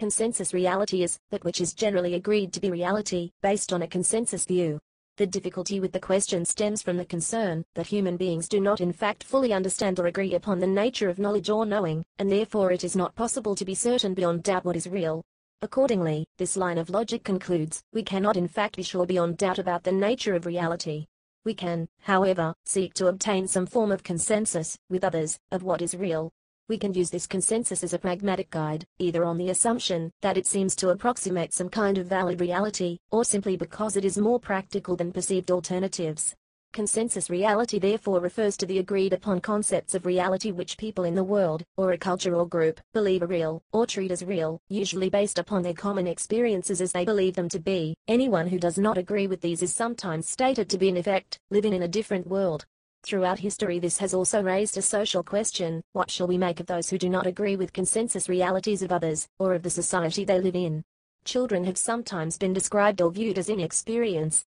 Consensus reality is that which is generally agreed to be reality, based on a consensus view. The difficulty with the question stems from the concern that human beings do not in fact fully understand or agree upon the nature of knowledge or knowing, and therefore it is not possible to be certain beyond doubt what is real. Accordingly, this line of logic concludes, we cannot in fact be sure beyond doubt about the nature of reality. We can, however, seek to obtain some form of consensus, with others, of what is real. We can use this consensus as a pragmatic guide, either on the assumption that it seems to approximate some kind of valid reality, or simply because it is more practical than perceived alternatives. Consensus reality therefore refers to the agreed upon concepts of reality which people in the world, or a culture or group, believe are real, or treat as real, usually based upon their common experiences as they believe them to be. Anyone who does not agree with these is sometimes stated to be in effect, living in a different world. Throughout history this has also raised a social question: what shall we make of those who do not agree with consensus realities of others, or of the society they live in? Children have sometimes been described or viewed as inexperienced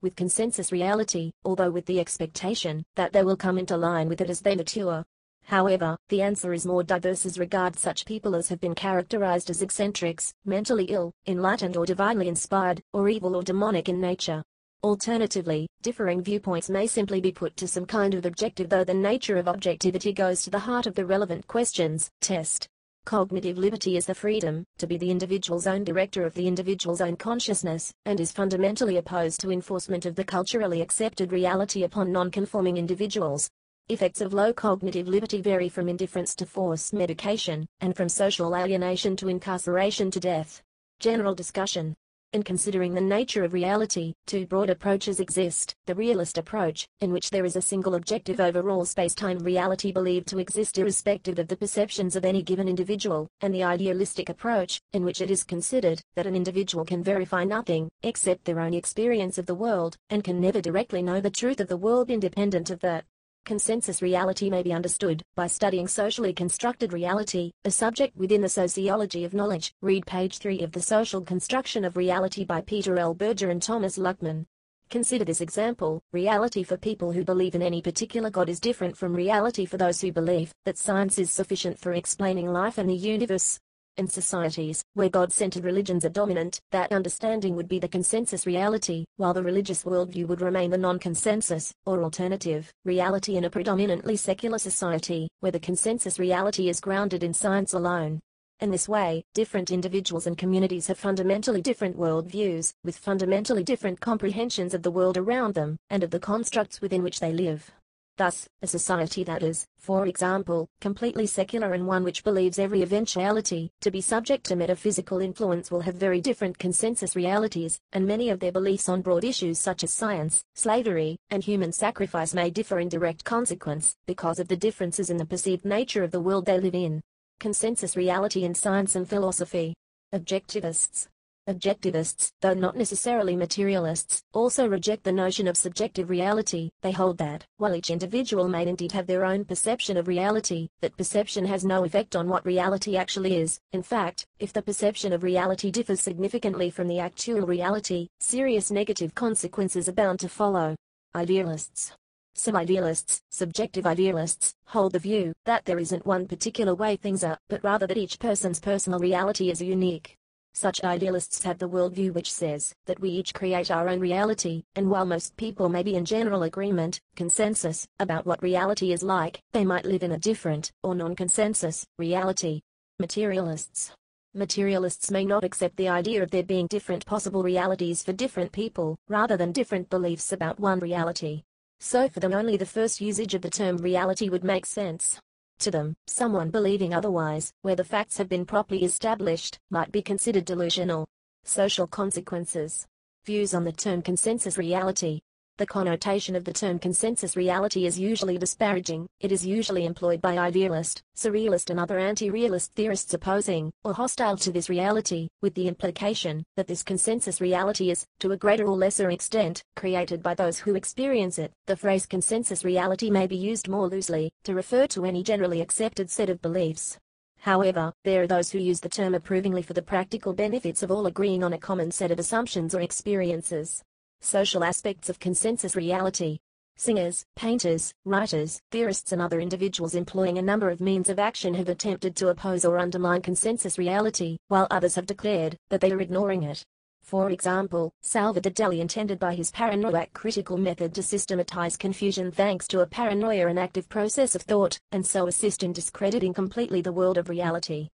with consensus reality, although with the expectation that they will come into line with it as they mature. However, the answer is more diverse as regards such people as have been characterized as eccentrics, mentally ill, enlightened or divinely inspired, or evil or demonic in nature. Alternatively, differing viewpoints may simply be put to some kind of objective, though the nature of objectivity goes to the heart of the relevant questions. Test. Cognitive liberty is the freedom to be the individual's own director of the individual's own consciousness, and is fundamentally opposed to enforcement of the culturally accepted reality upon non-conforming individuals. Effects of low cognitive liberty vary from indifference to forced medication, and from social alienation to incarceration to death. General discussion. In considering the nature of reality, two broad approaches exist: the realist approach, in which there is a single objective overall space-time reality believed to exist irrespective of the perceptions of any given individual, and the idealistic approach, in which it is considered that an individual can verify nothing except their own experience of the world, and can never directly know the truth of the world independent of that. Consensus reality may be understood by studying socially constructed reality, a subject within the sociology of knowledge. Read page 3 of The Social Construction of Reality by Peter L. Berger and Thomas Luckman. Consider this example: reality for people who believe in any particular God is different from reality for those who believe that science is sufficient for explaining life and the universe. In societies where God-centered religions are dominant, that understanding would be the consensus reality, while the religious worldview would remain the non-consensus, or alternative, reality in a predominantly secular society, where the consensus reality is grounded in science alone. In this way, different individuals and communities have fundamentally different worldviews, with fundamentally different comprehensions of the world around them, and of the constructs within which they live. Thus, a society that is, for example, completely secular and one which believes every eventuality to be subject to metaphysical influence will have very different consensus realities, and many of their beliefs on broad issues such as science, slavery, and human sacrifice may differ in direct consequence, because of the differences in the perceived nature of the world they live in. Consensus reality in science and philosophy. Objectivists. Objectivists, though not necessarily materialists, also reject the notion of subjective reality. They hold that, while each individual may indeed have their own perception of reality, that perception has no effect on what reality actually is. In fact, if the perception of reality differs significantly from the actual reality, serious negative consequences are bound to follow. Idealists. Some idealists, subjective idealists, hold the view that there isn't one particular way things are, but rather that each person's personal reality is unique. Such idealists have the worldview which says that we each create our own reality, and while most people may be in general agreement, consensus, about what reality is like, they might live in a different, or non-consensus, reality. Materialists. Materialists may not accept the idea of there being different possible realities for different people, rather than different beliefs about one reality. So for them only the first usage of the term reality would make sense. To them, someone believing otherwise, where the facts have been properly established, might be considered delusional. Social consequences. Views on the term consensus reality. The connotation of the term consensus reality is usually disparaging. It is usually employed by idealist, surrealist and other anti-realist theorists opposing, or hostile to this reality, with the implication that this consensus reality is, to a greater or lesser extent, created by those who experience it. The phrase consensus reality may be used more loosely, to refer to any generally accepted set of beliefs. However, there are those who use the term approvingly for the practical benefits of all agreeing on a common set of assumptions or experiences. Social aspects of consensus reality. Singers, painters, writers, theorists and other individuals employing a number of means of action have attempted to oppose or undermine consensus reality, while others have declared that they are ignoring it. For example, Salvador Dali intended by his paranoiac critical method to systematize confusion thanks to a paranoia and active process of thought, and so assist in discrediting completely the world of reality.